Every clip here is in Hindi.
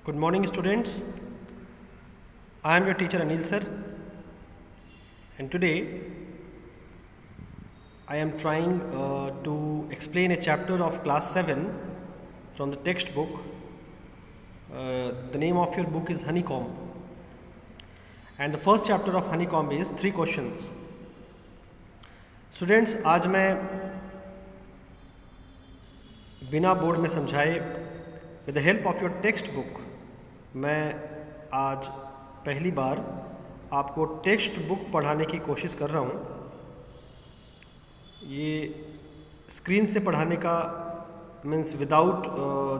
Good morning, students. I am your teacher Anil sir, and today I am trying to explain a chapter of class 7 from the textbook. The name of your book is Honeycomb, and the first chapter of Honeycomb is 3 questions. Students, आज मैं बिना बोर्ड में समझाए with the help of your textbook मैं आज पहली बार आपको टेक्स्ट बुक पढ़ाने की कोशिश कर रहा हूँ। ये स्क्रीन से पढ़ाने का means without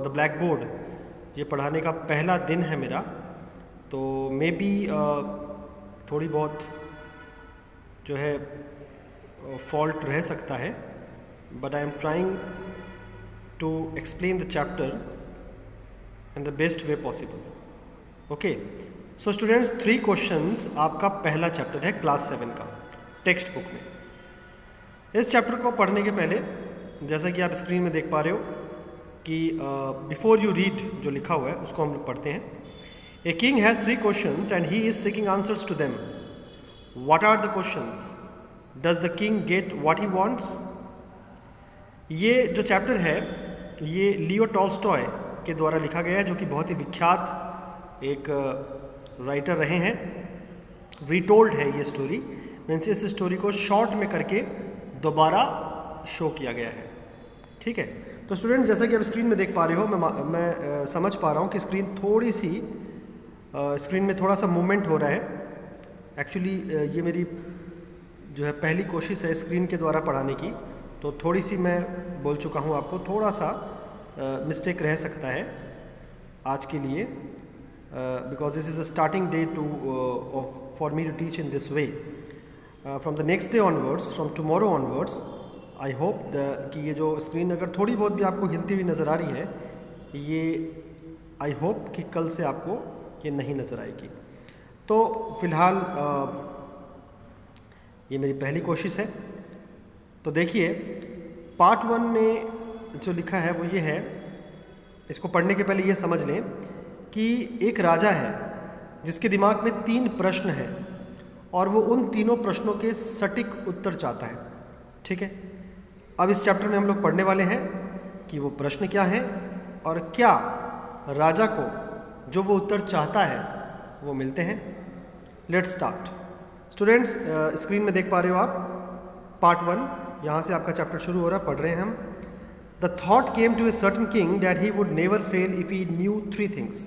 the black board ये पढ़ाने का पहला दिन है मेरा, तो मे बी थोड़ी बहुत जो है फॉल्ट रह सकता है, but I am trying to explain the chapter in the best way possible. Okay, so students 3 questions आपका पहला चैप्टर है क्लास 7 का टेक्स्ट बुक में। इस चैप्टर को पढ़ने के पहले जैसा कि आप स्क्रीन में देख पा रहे हो कि बिफोर यू रीड जो लिखा हुआ है उसको हम लोग पढ़ते हैं। A king has 3 questions and he is seeking answers to them. What are the questions? Does the king get what he wants? ये जो चैप्टर है ये लियो टॉल्स्टॉय के द्वारा लिखा गया है, जो कि बहुत ही विख्यात एक राइटर रहे हैं। रीटोल्ड है ये स्टोरी, मीन्स इस स्टोरी को शॉर्ट में करके दोबारा शो किया गया है। ठीक है, तो स्टूडेंट जैसा कि आप स्क्रीन में देख पा रहे हो, मैं समझ पा रहा हूँ कि स्क्रीन में थोड़ा सा मूवमेंट हो रहा है। एक्चुअली ये मेरी जो है पहली कोशिश है स्क्रीन के द्वारा पढ़ाने की, तो थोड़ी सी मैं बोल चुका हूँ आपको, थोड़ा सा मिस्टेक रह सकता है आज के लिए, because this is the starting day for me to teach in this way. From the next day onwards, from tomorrow onwards, I hope कि ये जो स्क्रीन अगर थोड़ी बहुत भी आपको हिलती हुई नज़र आ रही है, ये आई होप कि कल से आपको ये नहीं नज़र आएगी। तो फ़िलहाल ये मेरी पहली कोशिश है। तो देखिए पार्ट 1 में जो लिखा है वो ये है, इसको पढ़ने के पहले ये समझ लें कि एक राजा है जिसके दिमाग में 3 प्रश्न हैं और वो उन तीनों प्रश्नों के सटीक उत्तर चाहता है। ठीक है, अब इस चैप्टर में हम लोग पढ़ने वाले हैं कि वो प्रश्न क्या है और क्या राजा को जो वो उत्तर चाहता है वो मिलते हैं। Let's start. स्टूडेंट्स स्क्रीन में देख पा रहे हो आप पार्ट 1, यहाँ से आपका चैप्टर शुरू हो रहा है, पढ़ रहे हैं हम। The thought came to a certain king that he would never fail if he knew 3 things.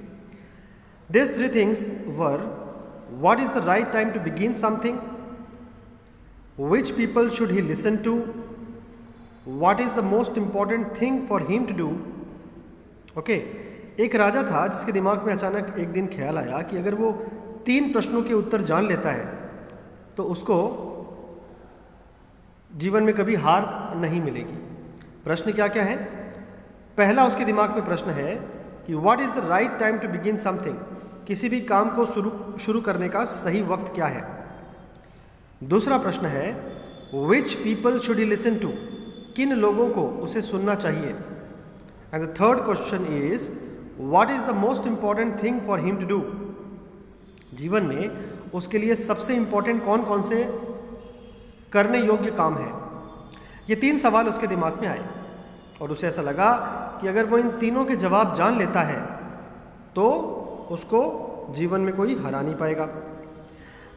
These 3 things were: what is the right time to begin something? Which people should he listen to? What is the most important thing for him to do? Okay, एक राजा था जिसके दिमाग में अचानक एक दिन ख्याल आया कि अगर वो 3 प्रश्नों के उत्तर जान लेता है तो उसको जीवन में कभी हार नहीं मिलेगी। प्रश्न क्या क्या है? पहला उसके दिमाग में प्रश्न है कि what is the right time to begin something, किसी भी काम को शुरू करने का सही वक्त क्या है। दूसरा प्रश्न है which people should he listen to, किन लोगों को उसे सुनना चाहिए। And the third question is what is the most important thing for him to do, जीवन में उसके लिए सबसे इम्पॉर्टेंट कौन कौन से करने योग्य काम है। ये 3 सवाल उसके दिमाग में आए और उसे ऐसा लगा कि अगर वो इन तीनों के जवाब जान लेता है तो उसको जीवन में कोई हरा नहीं पाएगा।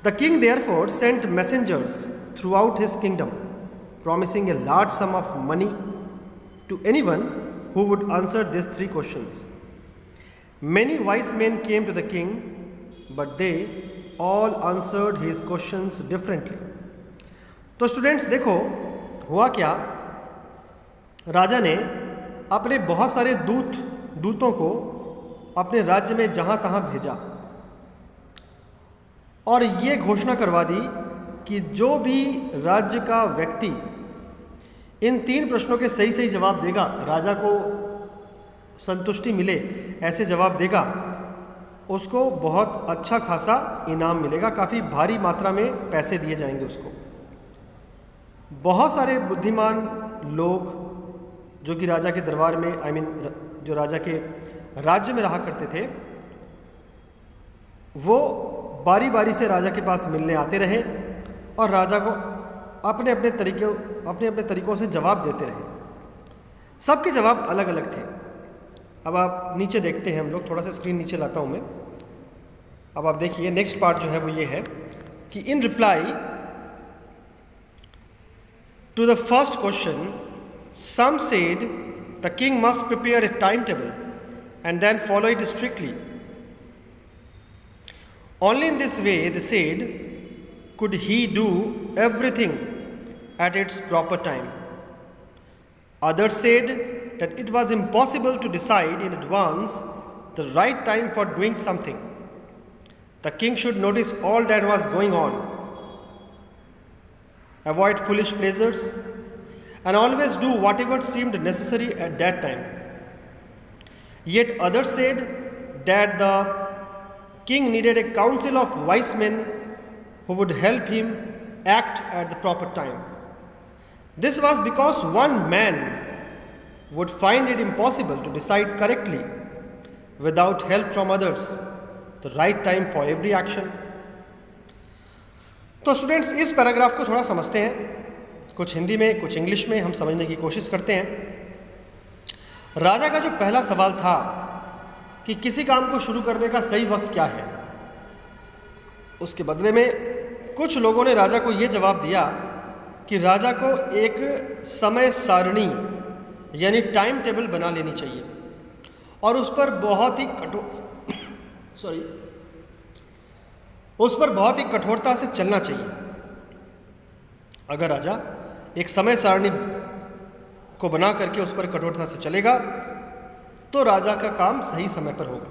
The king therefore sent messengers throughout his kingdom promising a large sum of money to anyone who would answer this 3 questions. Many wise men came to the king but they all answered his questions differently. तो स्टूडेंट्स देखो हुआ क्या, राजा ने अपने बहुत सारे दूतों को अपने राज्य में जहां तहां भेजा और ये घोषणा करवा दी कि जो भी राज्य का व्यक्ति इन 3 प्रश्नों के सही सही जवाब देगा, राजा को संतुष्टि मिले ऐसे जवाब देगा, उसको बहुत अच्छा खासा इनाम मिलेगा, काफ़ी भारी मात्रा में पैसे दिए जाएंगे उसको। बहुत सारे बुद्धिमान लोग जो कि राजा के दरबार में जो राजा के राज्य में रहा करते थे, वो बारी बारी से राजा के पास मिलने आते रहे और राजा को अपने अपने तरीकों से जवाब देते रहे। सबके जवाब अलग अलग थे। अब आप नीचे देखते हैं, हम लोग थोड़ा सा स्क्रीन नीचे लाता हूं मैं। अब आप देखिए नेक्स्ट पार्ट जो है वो ये है कि in reply to the first question some said the king must prepare a time table and then follow it strictly. Only in this way, they said, could he do everything at its proper time. Others said that it was impossible to decide in advance the right time for doing something. The king should notice all that was going on, avoid foolish pleasures, and always do whatever seemed necessary at that time. Yet others said that the king needed a council of wise men who would help him act at the proper time. This was because one man would find it impossible to decide correctly without help from others the right time for every action. तो स्टूडेंट्स इस पैराग्राफ को थोड़ा समझते हैं, कुछ हिंदी में कुछ इंग्लिश में हम समझने की कोशिश करते हैं। राजा का जो पहला सवाल था कि किसी काम को शुरू करने का सही वक्त क्या है, उसके बदले में कुछ लोगों ने राजा को यह जवाब दिया कि राजा को एक समय सारणी यानी टाइम टेबल बना लेनी चाहिए और उस पर बहुत ही कठोरता से चलना चाहिए। अगर राजा एक समय सारणी को बना करके उस पर कठोरता से चलेगा तो राजा का काम सही समय पर होगा।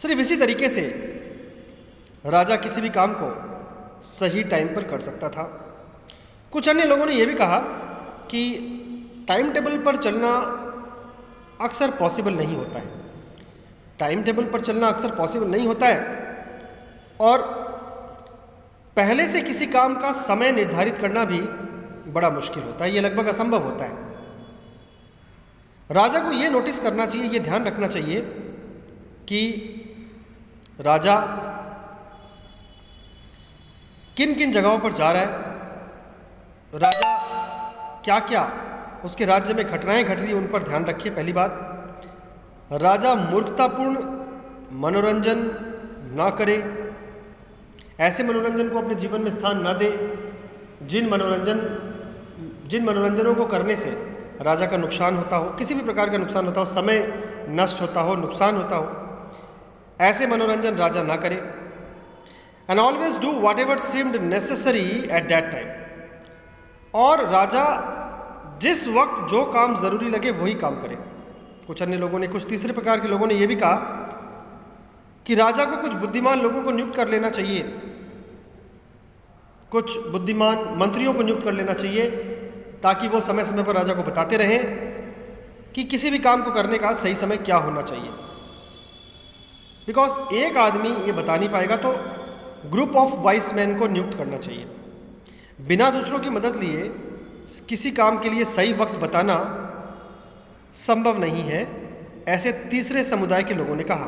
सिर्फ इसी तरीके से राजा किसी भी काम को सही टाइम पर कर सकता था। कुछ अन्य लोगों ने यह भी कहा कि टाइम टेबल पर चलना अक्सर पॉसिबल नहीं होता है। टाइम टेबल पर चलना अक्सर पॉसिबल नहीं होता है और पहले से किसी काम का समय निर्धारित करना भी बड़ा मुश्किल होता है, ये लगभग असंभव होता है। राजा को ये नोटिस करना चाहिए, ये ध्यान रखना चाहिए कि राजा किन किन जगहों पर जा रहा है, राजा क्या क्या उसके राज्य में घटनाएं घट रही हैं उन पर ध्यान रखिए। पहली बात, राजा मूर्खतापूर्ण मनोरंजन ना करे, ऐसे मनोरंजन को अपने जीवन में स्थान ना दे जिन मनोरंजनों को करने से राजा का नुकसान होता हो, किसी भी प्रकार का नुकसान होता हो, समय नष्ट होता हो, नुकसान होता हो, ऐसे मनोरंजन राजा ना करे। And always do what ever seemed necessary at that time, और राजा जिस वक्त जो काम जरूरी लगे वही काम करे। कुछ अन्य लोगों ने, कुछ तीसरे प्रकार के लोगों ने यह भी कहा कि राजा को कुछ बुद्धिमान लोगों को नियुक्त कर लेना चाहिए, कुछ बुद्धिमान मंत्रियों को नियुक्त कर लेना चाहिए ताकि वो समय समय पर राजा को बताते रहें कि किसी भी काम को करने का सही समय क्या होना चाहिए। बिकॉज एक आदमी ये बता नहीं पाएगा तो ग्रुप ऑफ वाइस मैन को नियुक्त करना चाहिए। बिना दूसरों की मदद लिए किसी काम के लिए सही वक्त बताना संभव नहीं है, ऐसे तीसरे समुदाय के लोगों ने कहा।